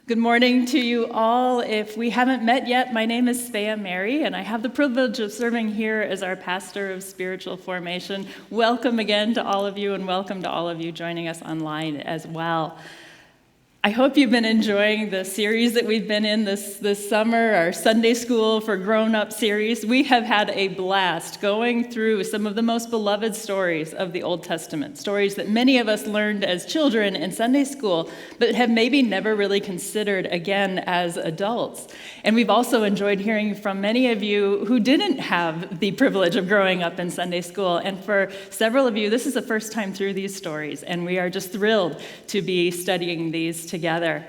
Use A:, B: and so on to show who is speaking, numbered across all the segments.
A: Good morning to you all. If we haven't met yet, my name is Svea Merry, and I have the privilege of serving here as our pastor of spiritual formation. Welcome again to all of you, and welcome to all of you joining us online as well. I hope you've been enjoying the series that we've been in this summer, our Sunday School for Grown-Up series. We have had a blast going through some of the most beloved stories of the Old Testament, stories that many of us learned as children in Sunday school, but have maybe never really considered again as adults. And we've also enjoyed hearing from many of you who didn't have the privilege of growing up in Sunday school. And for several of you, this is the first time through these stories, and we are just thrilled to be studying these together.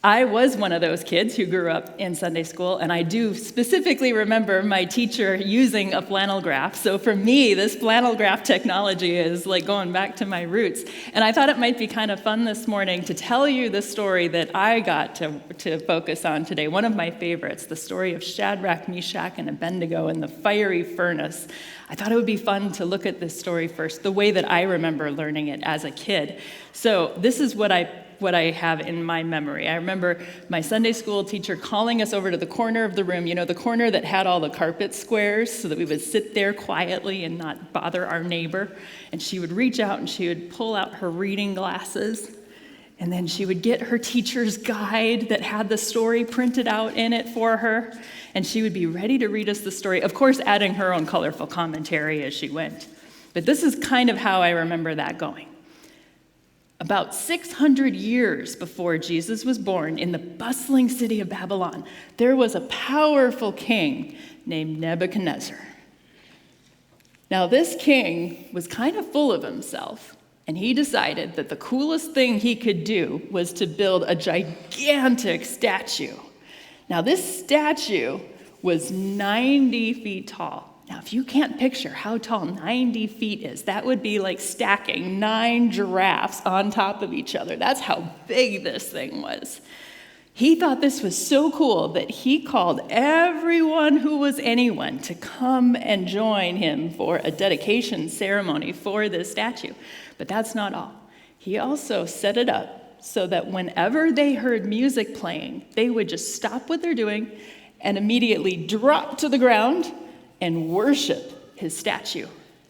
A: I was one of those kids who grew up in Sunday school, and I do specifically remember my teacher using a flannel graph. So for me, this flannel graph technology is like going back to my roots. And I thought it might be kind of fun this morning to tell you the story that I got to focus on today, one of my favorites, the story of Shadrach, Meshach, and Abednego in the fiery furnace. I thought it would be fun to look at this story first, the way that I remember learning it as a kid. So this is what I have in my memory. I remember my Sunday school teacher calling us over to the corner of the room, the corner that had all the carpet squares, so that we would sit there quietly and not bother our neighbor. And she would reach out and she would pull out her reading glasses, and then she would get her teacher's guide that had the story printed out in it for her, and she would be ready to read us the story, of course adding her own colorful commentary as she went. But this is kind of how I remember that going. About 600 years before Jesus was born, in the bustling city of Babylon, there was a powerful king named Nebuchadnezzar. Now, this king was kind of full of himself, and he decided that the coolest thing he could do was to build a gigantic statue. Now, this statue was 90 feet tall. Now, if you can't picture how tall 90 feet is, that would be like stacking 9 giraffes on top of each other. That's how big this thing was. He thought this was so cool that he called everyone who was anyone to come and join him for a dedication ceremony for this statue. But that's not all. He also set it up so that whenever they heard music playing, they would just stop what they're doing and immediately drop to the ground and worship his statue.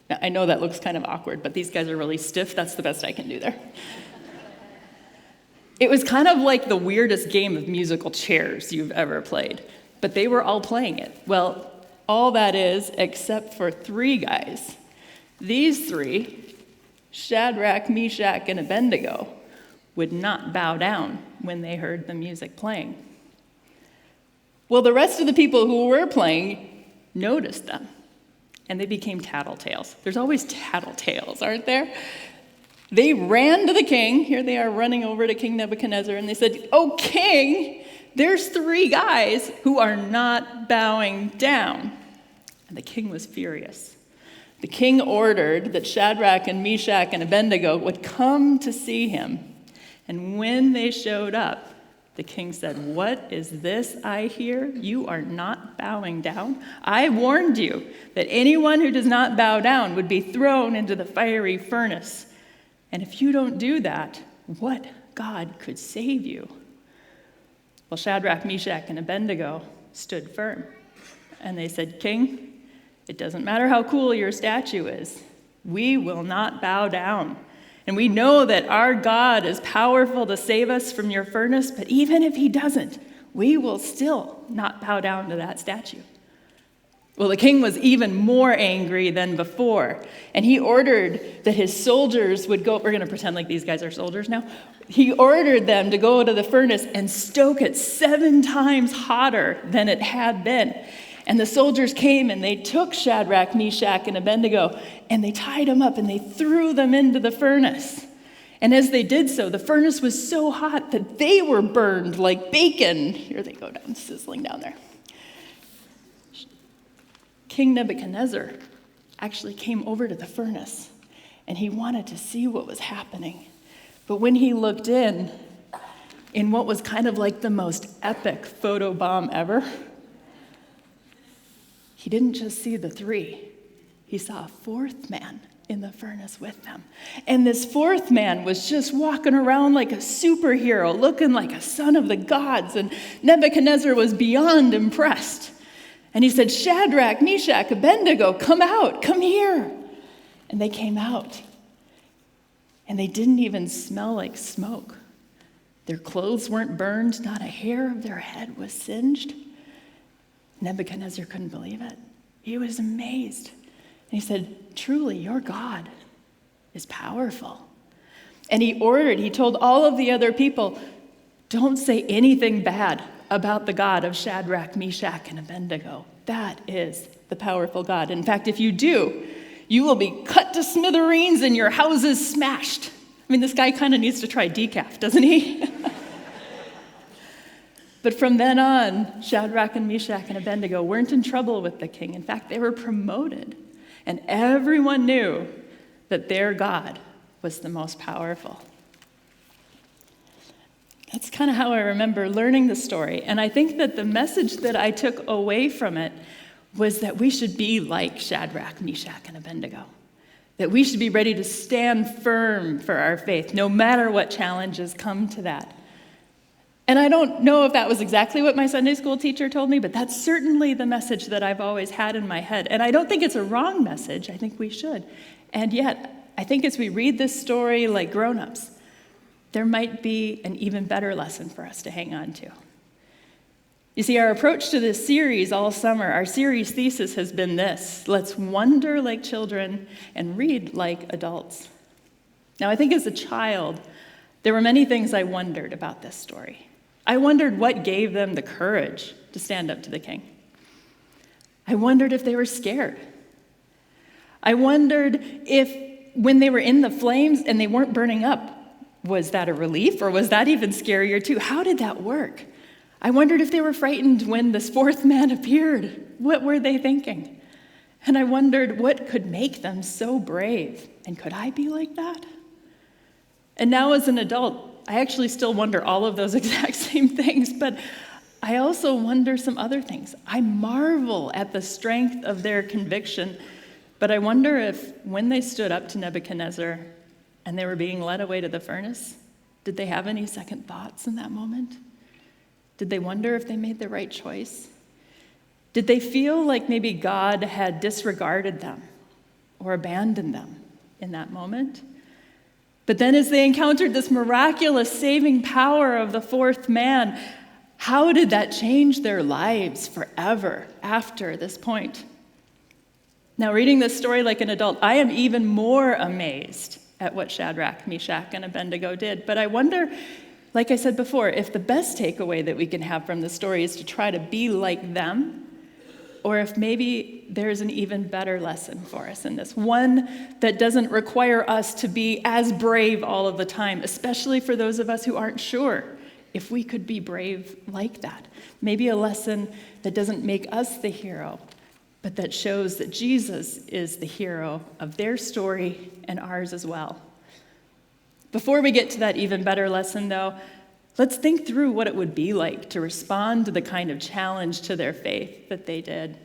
A: Now, I know that looks kind of awkward, but these guys are really stiff. That's the best I can do there. It was kind of like the weirdest game of musical chairs you've ever played, but they were all playing it. Well, all that is, except for 3 guys. These 3, Shadrach, Meshach, and Abednego, would not bow down when they heard the music playing. Well, the rest of the people who were playing noticed them, and they became tattletales. There's always tattletales, aren't there? They ran to the king. Here they are running over to King Nebuchadnezzar, and they said, "Oh, king, there's 3 guys who are not bowing down." And the king was furious. The king ordered that Shadrach and Meshach and Abednego would come to see him. And when they showed up, the king said, "What is this I hear? You are not bowing down? I warned you that anyone who does not bow down would be thrown into the fiery furnace. And if you don't do that, what God could save you?" Well, Shadrach, Meshach, and Abednego stood firm. And they said, "King, it doesn't matter how cool your statue is. We will not bow down. And we know that our God is powerful to save us from your furnace, but even if he doesn't, we will still not bow down to that statue." Well, the king was even more angry than before, and he ordered that his soldiers would go. We're going to pretend like these guys are soldiers now. He ordered them to go to the furnace and stoke it 7 times hotter than it had been. And the soldiers came and they took Shadrach, Meshach, and Abednego, and they tied them up and they threw them into the furnace. And as they did so, the furnace was so hot that they were burned like bacon. Here they go down, sizzling down there. King Nebuchadnezzar actually came over to the furnace, and he wanted to see what was happening. But when he looked in what was kind of like the most epic photobomb ever, he didn't just see the 3. He saw a 4th man in the furnace with them. And this fourth man was just walking around like a superhero, looking like a son of the gods. And Nebuchadnezzar was beyond impressed. And he said, Shadrach, Meshach, Abednego, come out, come here. And they came out. And they didn't even smell like smoke. Their clothes weren't burned, not a hair of their head was singed. Nebuchadnezzar couldn't believe it. He was amazed. And he said, truly, your God is powerful. And he told all of the other people, don't say anything bad about the God of Shadrach, Meshach, and Abednego. That is the powerful God. In fact, if you do, you will be cut to smithereens and your houses smashed. I mean, this guy kind of needs to try decaf, doesn't he? But from then on, Shadrach and Meshach and Abednego weren't in trouble with the king. In fact, they were promoted. And everyone knew that their God was the most powerful. That's kind of how I remember learning the story. And I think that the message that I took away from it was that we should be like Shadrach, Meshach, and Abednego. That we should be ready to stand firm for our faith, no matter what challenges come to that. And I don't know if that was exactly what my Sunday school teacher told me, but that's certainly the message that I've always had in my head. And I don't think it's a wrong message. I think we should. And yet, I think as we read this story like grown-ups, there might be an even better lesson for us to hang on to. You see, our approach to this series all summer, our series thesis has been this: let's wonder like children and read like adults. Now, I think as a child, there were many things I wondered about this story. I wondered what gave them the courage to stand up to the king. I wondered if they were scared. I wondered if when they were in the flames and they weren't burning up, was that a relief or was that even scarier too? How did that work? I wondered if they were frightened when this fourth man appeared. What were they thinking? And I wondered what could make them so brave. And could I be like that? And now as an adult, I actually still wonder all of those exact same things, but I also wonder some other things. I marvel at the strength of their conviction, but I wonder if when they stood up to Nebuchadnezzar and they were being led away to the furnace, did they have any second thoughts in that moment? Did they wonder if they made the right choice? Did they feel like maybe God had disregarded them or abandoned them in that moment? But then as they encountered this miraculous saving power of the fourth man, how did that change their lives forever after this point? Now, reading this story like an adult, I am even more amazed at what Shadrach, Meshach, and Abednego did. But I wonder, like I said before, if the best takeaway that we can have from the story is to try to be like them, or if maybe there's an even better lesson for us in this, one that doesn't require us to be as brave all of the time, especially for those of us who aren't sure if we could be brave like that. Maybe a lesson that doesn't make us the hero, but that shows that Jesus is the hero of their story and ours as well. Before we get to that even better lesson, though, let's think through what it would be like to respond to the kind of challenge to their faith that they did.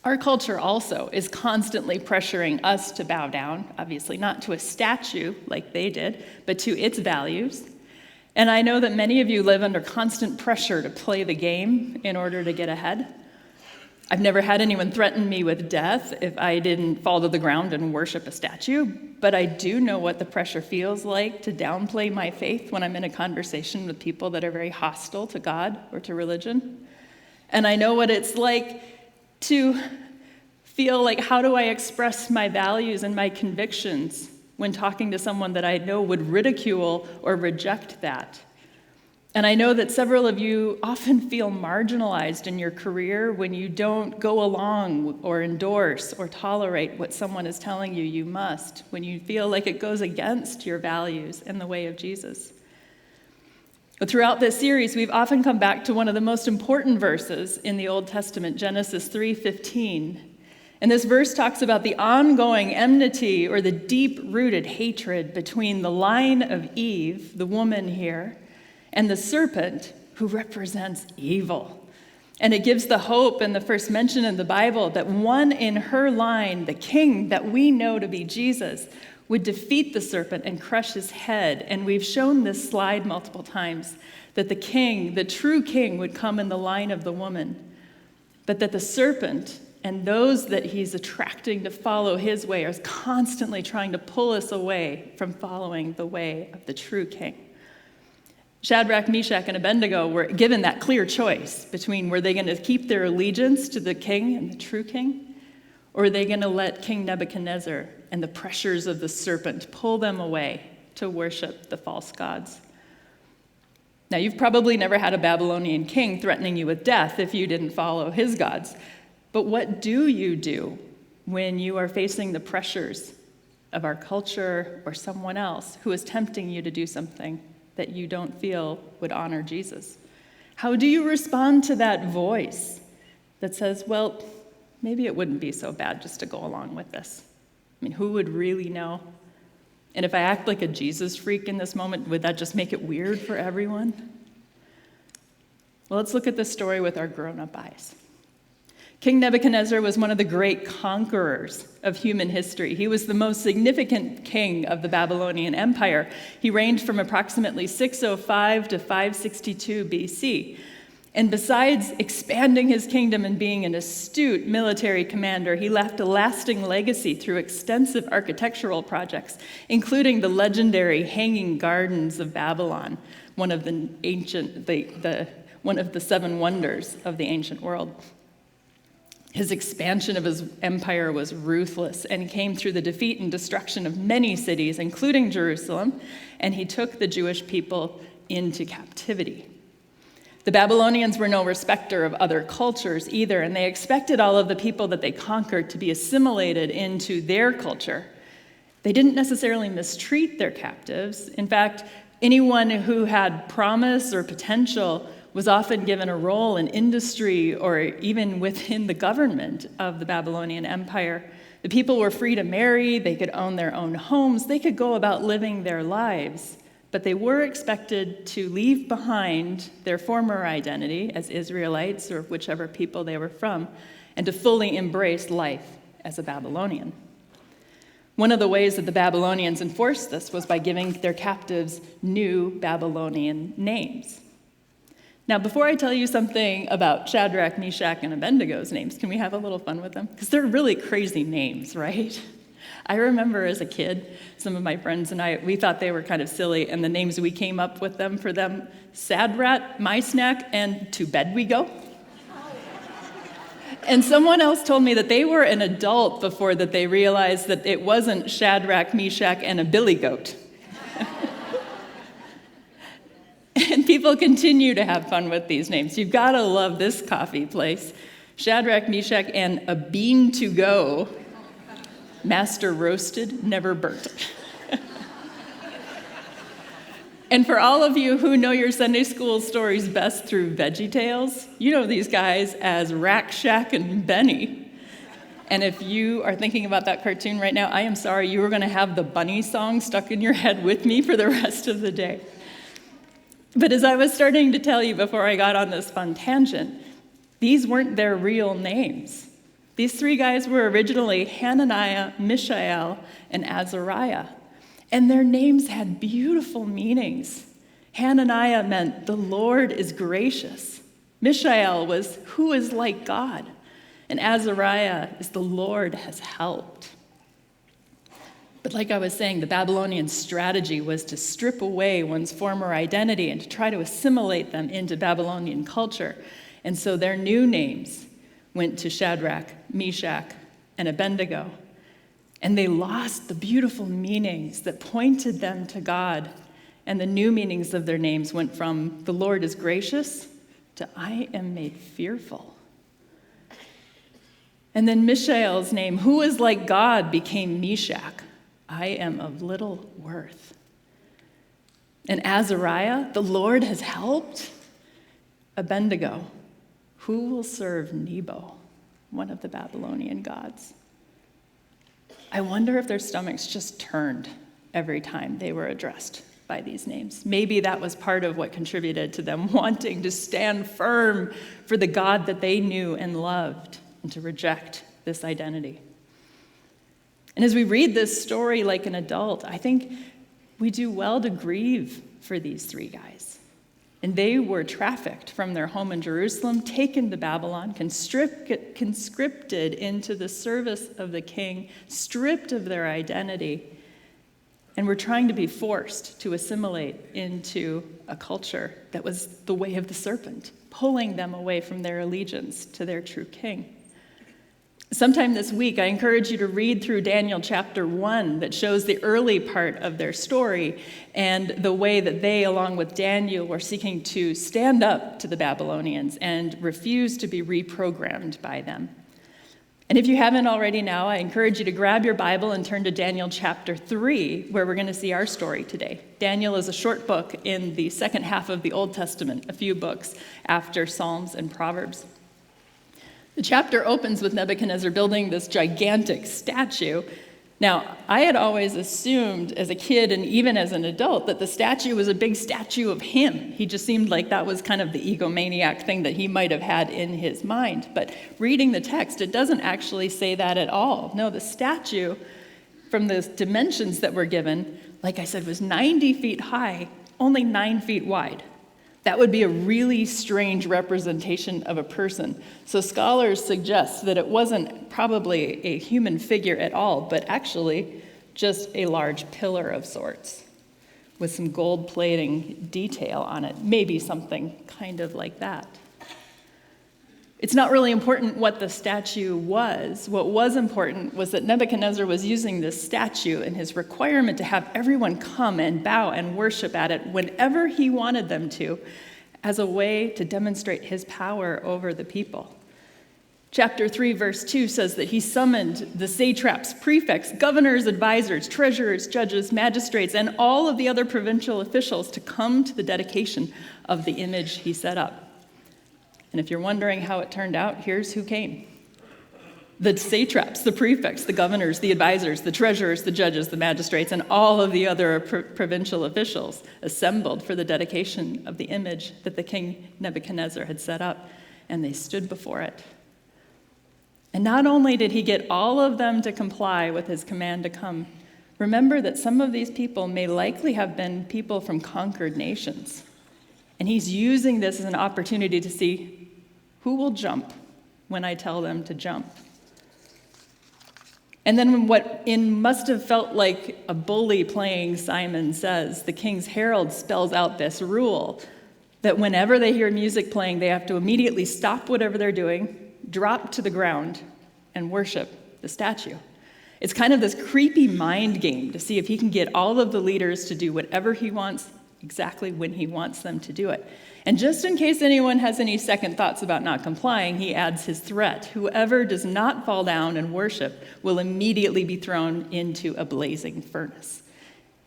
A: Our culture also is constantly pressuring us to bow down, obviously not to a statue like they did, but to its values. And I know that many of you live under constant pressure to play the game in order to get ahead. I've never had anyone threaten me with death if I didn't fall to the ground and worship a statue, but I do know what the pressure feels like to downplay my faith when I'm in a conversation with people that are very hostile to God or to religion. And I know what it's like to feel like, how do I express my values and my convictions when talking to someone that I know would ridicule or reject that? And I know that several of you often feel marginalized in your career when you don't go along or endorse or tolerate what someone is telling you you must, when you feel like it goes against your values and the way of Jesus. But throughout this series, we've often come back to one of the most important verses in the Old Testament, Genesis 3:15. And this verse talks about the ongoing enmity or the deep-rooted hatred between the line of Eve, the woman here, and the serpent, who represents evil. And it gives the hope in the first mention in the Bible that one in her line, the king that we know to be Jesus, would defeat the serpent and crush his head. And we've shown this slide multiple times, that the king, the true king, would come in the line of the woman, but that the serpent and those that he's attracting to follow his way are constantly trying to pull us away from following the way of the true king. Shadrach, Meshach, and Abednego were given that clear choice between were they going to keep their allegiance to the king and the true king, or are they going to let King Nebuchadnezzar and the pressures of the serpent pull them away to worship the false gods? Now, you've probably never had a Babylonian king threatening you with death if you didn't follow his gods. But what do you do when you are facing the pressures of our culture or someone else who is tempting you to do something that you don't feel would honor Jesus? How do you respond to that voice that says, well, maybe it wouldn't be so bad just to go along with this? I mean, who would really know? And if I act like a Jesus freak in this moment, would that just make it weird for everyone? Well, let's look at this story with our grown-up eyes. King Nebuchadnezzar was one of the great conquerors of human history. He was the most significant king of the Babylonian Empire. He reigned from approximately 605 to 562 BC. And besides expanding his kingdom and being an astute military commander, he left a lasting legacy through extensive architectural projects, including the legendary Hanging Gardens of Babylon, one of the one of the seven wonders of the ancient world. His expansion of his empire was ruthless and came through the defeat and destruction of many cities, including Jerusalem, and he took the Jewish people into captivity. The Babylonians were no respecter of other cultures either, and they expected all of the people that they conquered to be assimilated into their culture. They didn't necessarily mistreat their captives. In fact, anyone who had promise or potential was often given a role in industry or even within the government of the Babylonian Empire. The people were free to marry, they could own their own homes, they could go about living their lives, but they were expected to leave behind their former identity as Israelites or whichever people they were from, and to fully embrace life as a Babylonian. One of the ways that the Babylonians enforced this was by giving their captives new Babylonian names. Now, before I tell you something about Shadrach, Meshach, and Abednego's names, can we have a little fun with them? Because they're really crazy names, right? I remember as a kid, some of my friends and I, we thought they were kind of silly, and the names we came up with them for them, Sad Rat, My Snack, and To Bed We Go. And someone else told me that they were an adult before that they realized that it wasn't Shadrach, Meshach, and a billy goat. And people continue to have fun with these names. You've got to love this coffee place. Shadrach, Meshach, and a bean to go. Master roasted, never burnt. And for all of you who know your Sunday school stories best through Veggie Tales, you know these guys as Rack, Shack, and Benny. And if you are thinking about that cartoon right now, I am sorry, you were going to have the bunny song stuck in your head with me for the rest of the day. But as I was starting to tell you before I got on this fun tangent, these weren't their real names. These three guys were originally Hananiah, Mishael, and Azariah. And their names had beautiful meanings. Hananiah meant the Lord is gracious. Mishael was who is like God. And Azariah is the Lord has helped. But like I was saying, the Babylonian strategy was to strip away one's former identity and to try to assimilate them into Babylonian culture. And so their new names went to Shadrach, Meshach, and Abednego. And they lost the beautiful meanings that pointed them to God. And the new meanings of their names went from the Lord is gracious to I am made fearful. And then Mishael's name, who is like God, became Meshach. I am of little worth. And Azariah, the Lord has helped. Abednego, who will serve Nebo, one of the Babylonian gods? I wonder if their stomachs just turned every time they were addressed by these names. Maybe that was part of what contributed to them wanting to stand firm for the God that they knew and loved and to reject this identity. And as we read this story like an adult, I think we do well to grieve for these three guys. And they were trafficked from their home in Jerusalem, taken to Babylon, conscripted into the service of the king, stripped of their identity, and were trying to be forced to assimilate into a culture that was the way of the serpent, pulling them away from their allegiance to their true king. Sometime this week, I encourage you to read through Daniel chapter 1 that shows the early part of their story and the way that they, along with Daniel, were seeking to stand up to the Babylonians and refuse to be reprogrammed by them. And if you haven't already now, I encourage you to grab your Bible and turn to Daniel chapter 3, where we're going to see our story today. Daniel is a short book in the second half of the Old Testament, a few books after Psalms and Proverbs. The chapter opens with Nebuchadnezzar building this gigantic statue. Now, I had always assumed as a kid and even as an adult that the statue was a big statue of him. He just seemed like that was kind of the egomaniac thing that he might have had in his mind. But reading the text, it doesn't actually say that at all. No, the statue, from the dimensions that were given, like I said, was 90 feet high, only 9 feet wide. That would be a really strange representation of a person. So scholars suggest that it wasn't probably a human figure at all, but actually just a large pillar of sorts with some gold plating detail on it, maybe something kind of like that. It's not really important what the statue was. What was important was that Nebuchadnezzar was using this statue and his requirement to have everyone come and bow and worship at it whenever he wanted them to, as a way to demonstrate his power over the people. Chapter 3, verse 2 says that he summoned the satraps, prefects, governors, advisors, treasurers, judges, magistrates, and all of the other provincial officials to come to the dedication of the image he set up. And if you're wondering how it turned out, here's who came. The satraps, the prefects, the governors, the advisors, the treasurers, the judges, the magistrates, and all of the other provincial officials assembled for the dedication of the image that the king Nebuchadnezzar had set up, and they stood before it. And not only did he get all of them to comply with his command to come, remember that some of these people may likely have been people from conquered nations. And he's using this as an opportunity to see who will jump when I tell them to jump. And then what must have felt like a bully playing Simon Says, the king's herald spells out this rule that whenever they hear music playing, they have to immediately stop whatever they're doing, drop to the ground, and worship the statue. It's kind of this creepy mind game to see if he can get all of the leaders to do whatever he wants, exactly when he wants them to do it. And just in case anyone has any second thoughts about not complying, he adds his threat. Whoever does not fall down and worship will immediately be thrown into a blazing furnace.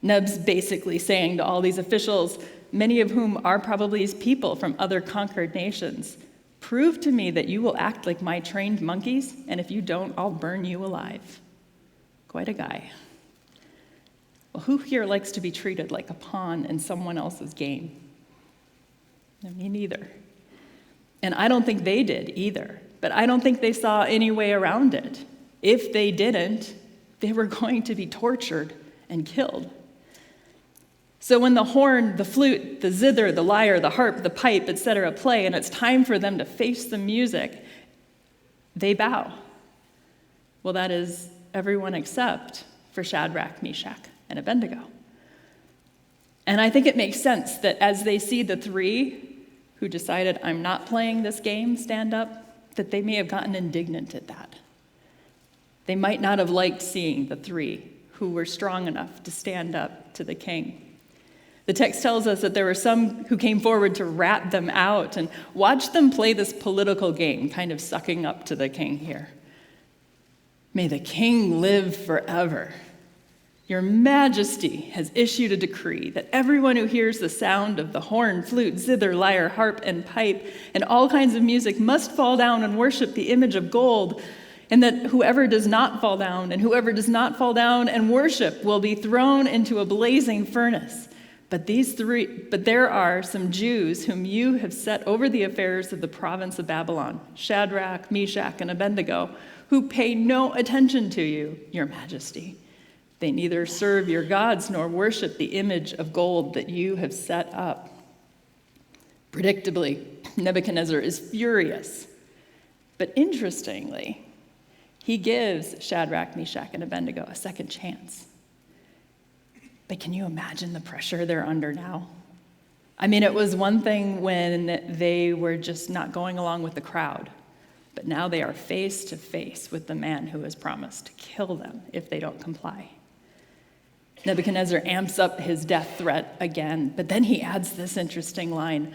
A: Neb's basically saying to all these officials, many of whom are probably people from other conquered nations, prove to me that you will act like my trained monkeys, and if you don't, I'll burn you alive. Quite a guy. Well, who here likes to be treated like a pawn in someone else's game? Me neither. And I don't think they did either, but I don't think they saw any way around it. If they didn't, they were going to be tortured and killed. So when the horn, the flute, the zither, the lyre, the harp, the pipe, etc. play, and it's time for them to face the music, they bow. Well, that is everyone except for Shadrach, Meshach, and Abednego. And I think it makes sense that as they see the three who decided, I'm not playing this game, stand up, that they may have gotten indignant at that. They might not have liked seeing the three who were strong enough to stand up to the king. The text tells us that there were some who came forward to rat them out and watch them play this political game, kind of sucking up to the king here. May the king live forever. Your Majesty has issued a decree that everyone who hears the sound of the horn, flute, zither, lyre, harp, and pipe, and all kinds of music must fall down and worship the image of gold, and that whoever does not fall down and worship will be thrown into a blazing furnace. But there are some Jews whom you have set over the affairs of the province of Babylon, Shadrach, Meshach, and Abednego, who pay no attention to you, your majesty. They neither serve your gods nor worship the image of gold that you have set up. Predictably, Nebuchadnezzar is furious. But interestingly, he gives Shadrach, Meshach, and Abednego a second chance. But can you imagine the pressure they're under now? I mean, it was one thing when they were just not going along with the crowd, but now they are face to face with the man who has promised to kill them if they don't comply. Nebuchadnezzar amps up his death threat again, but then he adds this interesting line,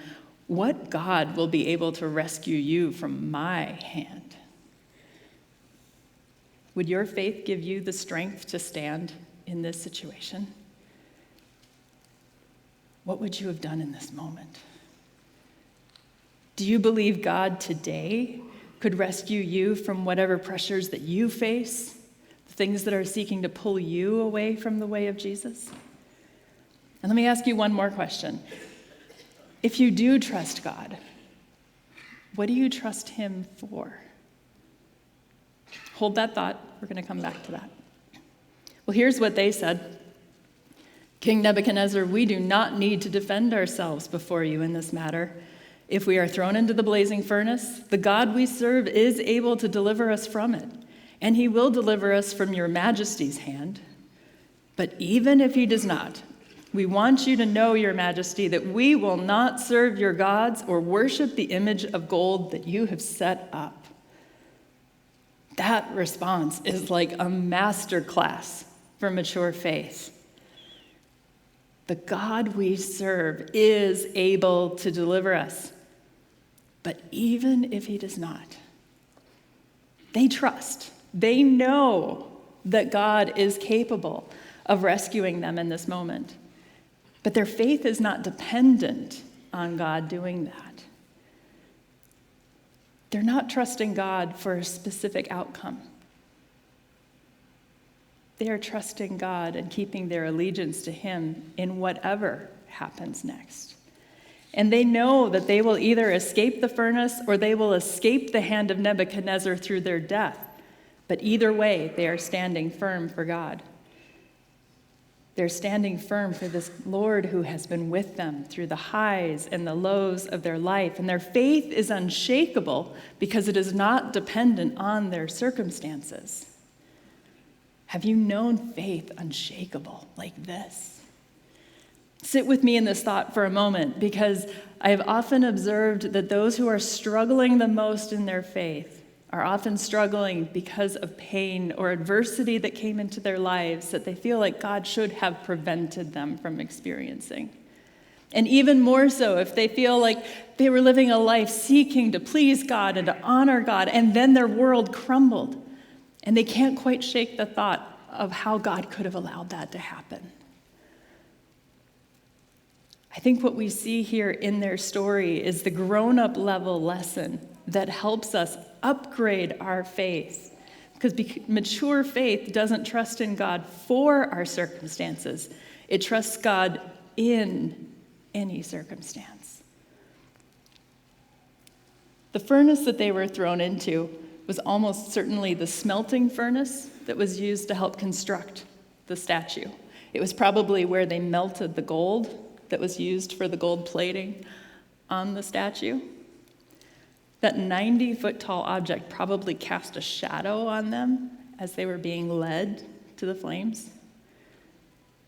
A: "What God will be able to rescue you from my hand?" Would your faith give you the strength to stand in this situation? What would you have done in this moment? Do you believe God today could rescue you from whatever pressures that you face, the things that are seeking to pull you away from the way of Jesus? And let me ask you one more question. If you do trust God, what do you trust him for? Hold that thought. We're going to come back to that. Well, here's what they said. King Nebuchadnezzar, we do not need to defend ourselves before you in this matter. If we are thrown into the blazing furnace, the God we serve is able to deliver us from it, and he will deliver us from your majesty's hand. But even if he does not, we want you to know, your majesty, that we will not serve your gods or worship the image of gold that you have set up. That response is like a master class for mature faith. The God we serve is able to deliver us. But even if he does not, they trust. They know that God is capable of rescuing them in this moment. But their faith is not dependent on God doing that. They're not trusting God for a specific outcome. They are trusting God and keeping their allegiance to him in whatever happens next. And they know that they will either escape the furnace or they will escape the hand of Nebuchadnezzar through their death. But either way, they are standing firm for God. They're standing firm for this Lord who has been with them through the highs and the lows of their life. And their faith is unshakable because it is not dependent on their circumstances. Have you known faith unshakable like this? Sit with me in this thought for a moment, because I have often observed that those who are struggling the most in their faith are often struggling because of pain or adversity that came into their lives that they feel like God should have prevented them from experiencing. And even more so if they feel like they were living a life seeking to please God and to honor God, and then their world crumbled. And they can't quite shake the thought of how God could have allowed that to happen. I think what we see here in their story is the grown-up level lesson that helps us upgrade our faith. Because mature faith doesn't trust in God for our circumstances. It trusts God in any circumstance. The furnace that they were thrown into was almost certainly the smelting furnace that was used to help construct the statue. It was probably where they melted the gold that was used for the gold plating on the statue. That 90-foot-tall object probably cast a shadow on them as they were being led to the flames.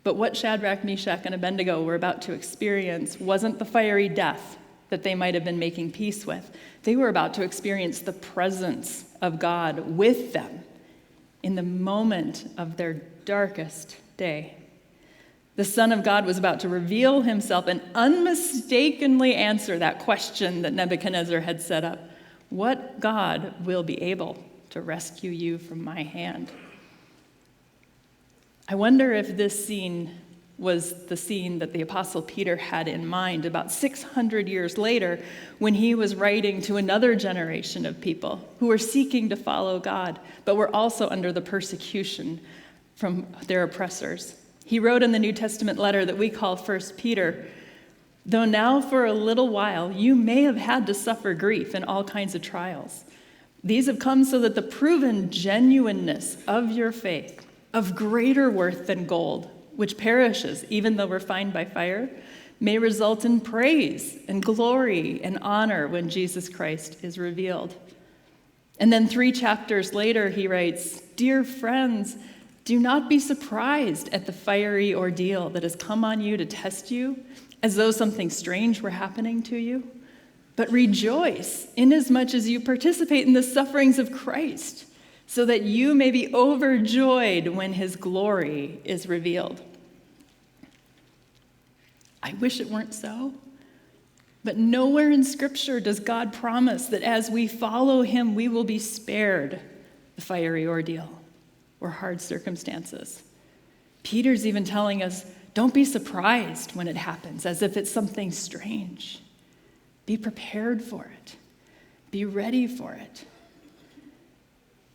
A: But what Shadrach, Meshach, and Abednego were about to experience wasn't the fiery death that they might have been making peace with. They were about to experience the presence of God with them in the moment of their darkest day. The Son of God was about to reveal himself and unmistakably answer that question that Nebuchadnezzar had set up. What God will be able to rescue you from my hand? I wonder if this scene was the scene that the Apostle Peter had in mind about 600 years later when he was writing to another generation of people who were seeking to follow God, but were also under the persecution from their oppressors. He wrote in the New Testament letter that we call 1 Peter, "Though now for a little while you may have had to suffer grief in all kinds of trials, these have come so that the proven genuineness of your faith, of greater worth than gold, which perishes even though refined by fire, may result in praise and glory and honor when Jesus Christ is revealed." And then 3 chapters later, he writes, "Dear friends, do not be surprised at the fiery ordeal that has come on you to test you, as though something strange were happening to you. But rejoice inasmuch as you participate in the sufferings of Christ, so that you may be overjoyed when his glory is revealed." I wish it weren't so, but nowhere in Scripture does God promise that as we follow him, we will be spared the fiery ordeal or hard circumstances. Peter's even telling us, don't be surprised when it happens, as if it's something strange. Be prepared for it. Be ready for it.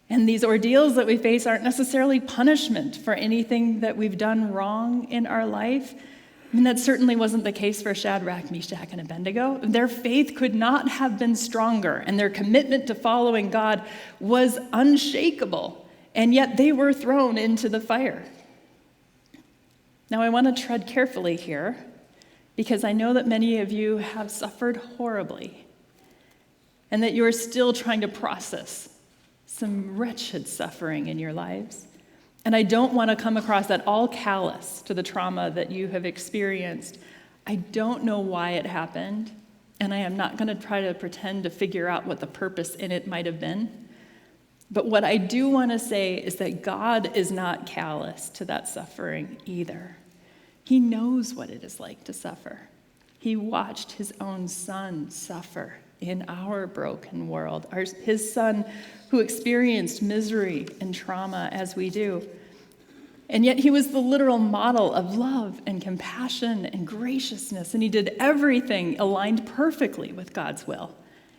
A: And these ordeals that we face aren't necessarily punishment for anything that we've done wrong in our life. I mean, that certainly wasn't the case for Shadrach, Meshach, and Abednego. Their faith could not have been stronger, and their commitment to following God was unshakable, and yet they were thrown into the fire. Now, I want to tread carefully here, because I know that many of you have suffered horribly, and that you are still trying to process some wretched suffering in your lives. And I don't want to come across at all callous to the trauma that you have experienced. I don't know why it happened, and I am not going to try to pretend to figure out what the purpose in it might have been. But what I do want to say is that God is not callous to that suffering either. He knows what it is like to suffer. He watched his own son suffer in our broken world, his son who experienced misery and trauma as we do. And yet he was the literal model of love and compassion and graciousness, and he did everything aligned perfectly with God's will.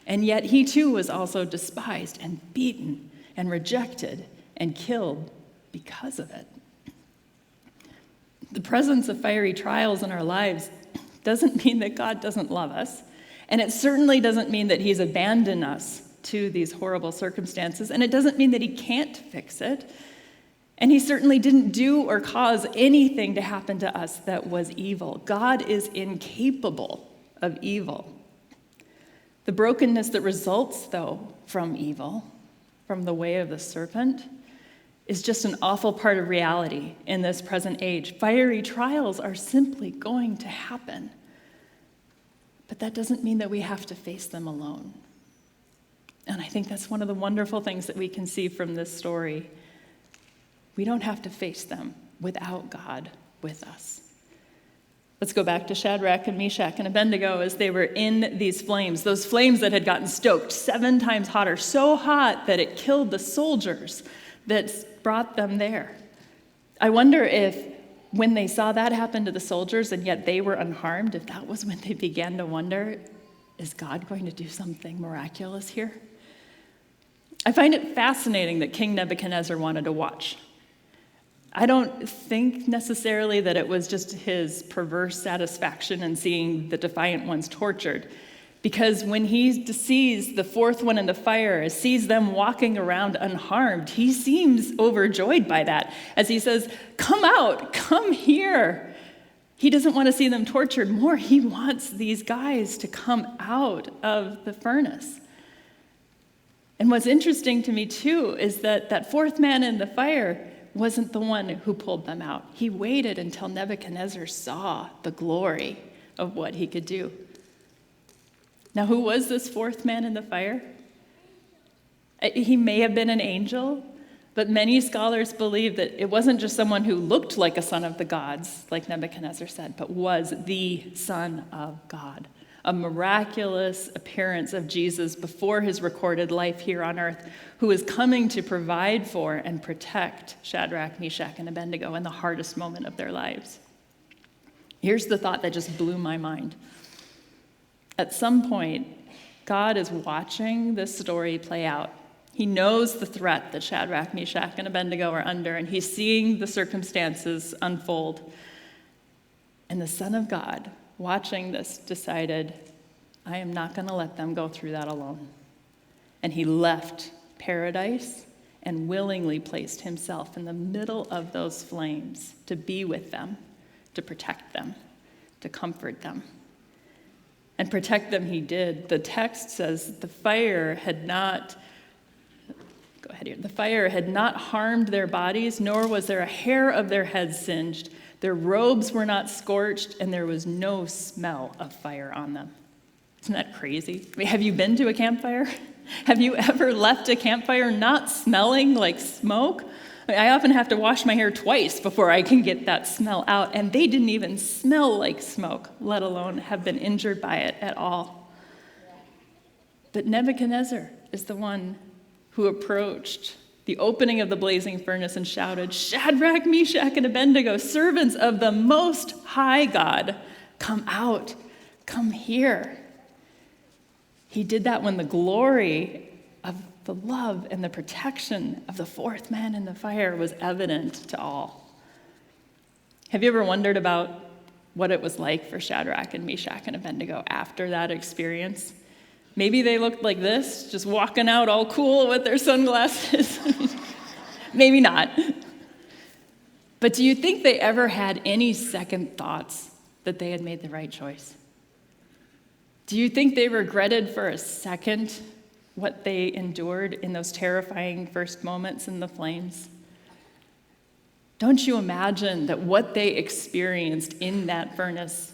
A: And yet he too was also despised and beaten and rejected and killed because of it. The presence of fiery trials in our lives doesn't mean that God doesn't love us, and it certainly doesn't mean that he's abandoned us to these horrible circumstances, and it doesn't mean that he can't fix it. And he certainly didn't do or cause anything to happen to us that was evil. God is incapable of evil. The brokenness that results, though, from evil, from the way of the serpent, is just an awful part of reality in this present age. Fiery trials are simply going to happen. But that doesn't mean that we have to face them alone. And I think that's one of the wonderful things that we can see from this story. We don't have to face them without God with us. Let's go back to Shadrach and Meshach and Abednego as they were in these flames, those flames that had gotten stoked 7 times hotter, so hot that it killed the soldiers that brought them there. I wonder if when they saw that happen to the soldiers and yet they were unharmed, if that was when they began to wonder, is God going to do something miraculous here? I find it fascinating that King Nebuchadnezzar wanted to watch. I don't think necessarily that it was just his perverse satisfaction in seeing the defiant ones tortured, because when he sees the 4th one in the fire, sees them walking around unharmed, he seems overjoyed by that. As he says, "Come out, come here." He doesn't want to see them tortured more. He wants these guys to come out of the furnace. And what's interesting to me, too, is that 4th man in the fire wasn't the one who pulled them out. He waited until Nebuchadnezzar saw the glory of what he could do. Now, who was this 4th man in the fire? He may have been an angel, but many scholars believe that it wasn't just someone who looked like a son of the gods, like Nebuchadnezzar said, but was the Son of God. A miraculous appearance of Jesus before his recorded life here on earth, who is coming to provide for and protect Shadrach, Meshach, and Abednego in the hardest moment of their lives. Here's the thought that just blew my mind. At some point, God is watching this story play out. He knows the threat that Shadrach, Meshach, and Abednego are under, and he's seeing the circumstances unfold. And the Son of God, watching this, decided, I am not going to let them go through that alone. And he left paradise and willingly placed himself in the middle of those flames to be with them, to protect them, to comfort them. And protect them he did. The text says the fire had not harmed their bodies, nor was there a hair of their heads singed. Their robes were not scorched, and there was no smell of fire on them. Isn't that crazy? I mean, have you been to a campfire? Have you ever left a campfire not smelling like smoke? I often have to wash my hair twice before I can get that smell out, and they didn't even smell like smoke, let alone have been injured by it at all. But Nebuchadnezzar is the one who approached the opening of the blazing furnace and shouted, Shadrach, Meshach, and Abednego, servants of the Most High God, come out, come here. He did that when the glory of the love and the protection of the fourth man in the fire was evident to all. Have you ever wondered about what it was like for Shadrach and Meshach and Abednego after that experience? Maybe they looked like this, just walking out all cool with their sunglasses. Maybe not. But do you think they ever had any second thoughts that they had made the right choice? Do you think they regretted for a second what they endured in those terrifying first moments in the flames? Don't you imagine that what they experienced in that furnace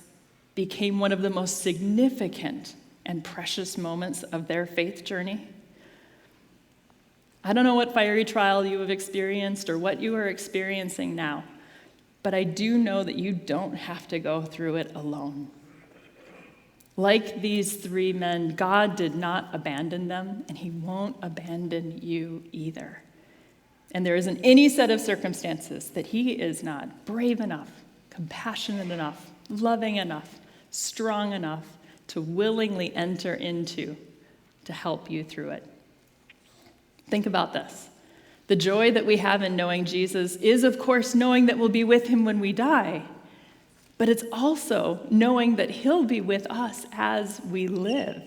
A: became one of the most significant and precious moments of their faith journey? I don't know what fiery trial you have experienced or what you are experiencing now, but I do know that you don't have to go through it alone. Like these three men, God did not abandon them, and he won't abandon you either. And there isn't any set of circumstances that he is not brave enough, compassionate enough, loving enough, strong enough to willingly enter into to help you through it. Think about this. The joy that we have in knowing Jesus is, of course, knowing that we'll be with him when we die. But it's also knowing that he'll be with us as we live.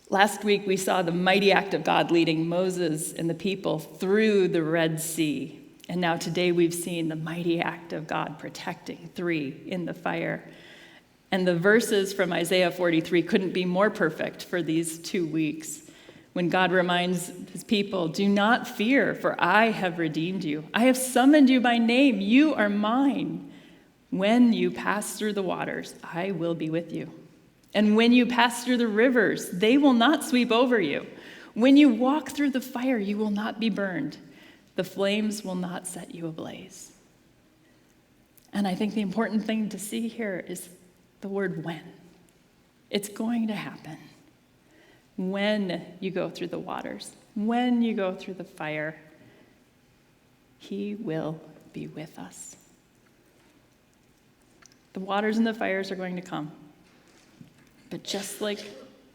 A: Last week, we saw the mighty act of God leading Moses and the people through the Red Sea. And now today, we've seen the mighty act of God protecting three in the fire. And the verses from Isaiah 43 couldn't be more perfect for these 2 weeks. When God reminds his people, do not fear, for I have redeemed you. I have summoned you by name. You are mine. When you pass through the waters, I will be with you. And when you pass through the rivers, they will not sweep over you. When you walk through the fire, you will not be burned. The flames will not set you ablaze. And I think the important thing to see here is the word when. It's going to happen. When you go through the waters, when you go through the fire, he will be with us. The waters and the fires are going to come. But just like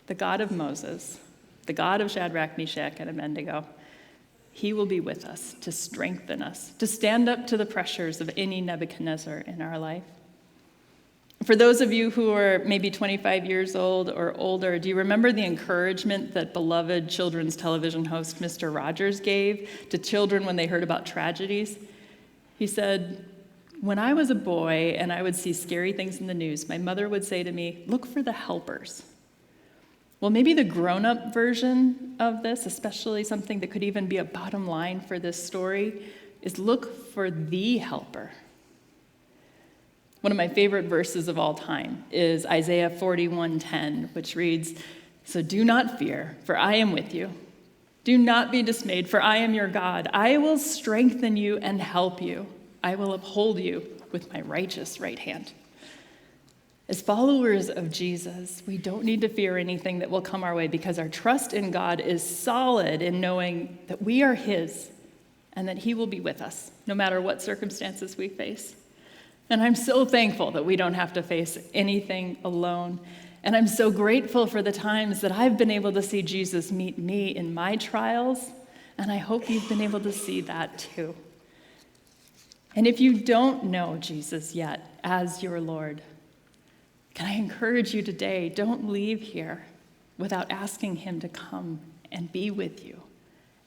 A: the God of Moses, the God of Shadrach, Meshach, and Abednego, he will be with us to strengthen us, to stand up to the pressures of any Nebuchadnezzar in our life. For those of you who are maybe 25 years old or older, do you remember the encouragement that beloved children's television host Mr. Rogers gave to children when they heard about tragedies? He said, when I was a boy and I would see scary things in the news, my mother would say to me, look for the helpers. Well, maybe the grown-up version of this, especially something that could even be a bottom line for this story, is look for the helper. One of my favorite verses of all time is Isaiah 41:10, which reads, so do not fear, for I am with you. Do not be dismayed, for I am your God. I will strengthen you and help you. I will uphold you with my righteous right hand. As followers of Jesus, we don't need to fear anything that will come our way because our trust in God is solid in knowing that we are his and that he will be with us no matter what circumstances we face. And I'm so thankful that we don't have to face anything alone. And I'm so grateful for the times that I've been able to see Jesus meet me in my trials, and I hope you've been able to see that too. And if you don't know Jesus yet as your Lord, can I encourage you today, don't leave here without asking him to come and be with you.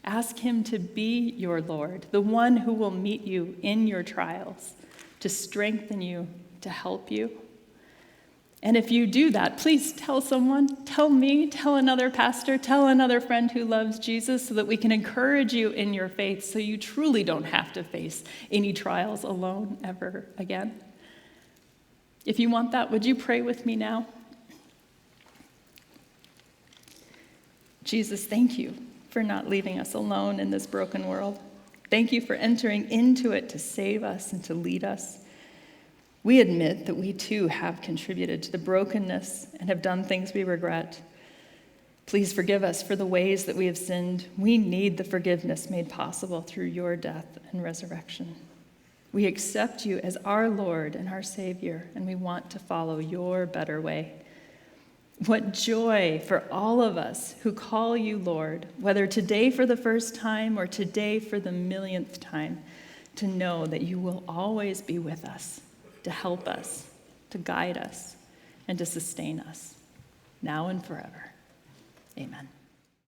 A: Ask him to be your Lord, the one who will meet you in your trials, to strengthen you, to help you. And if you do that, please tell someone, tell me, tell another pastor, tell another friend who loves Jesus so that we can encourage you in your faith so you truly don't have to face any trials alone ever again. If you want that, would you pray with me now? Jesus, thank you for not leaving us alone in this broken world. Thank you for entering into it to save us and to lead us. We admit that we too have contributed to the brokenness and have done things we regret. Please forgive us for the ways that we have sinned. We need the forgiveness made possible through your death and resurrection. We accept you as our Lord and our Savior, and we want to follow your better way. What joy for all of us who call you Lord, whether today for the first time or today for the millionth time, to know that you will always be with us, to help us, to guide us, and to sustain us, now and forever. Amen.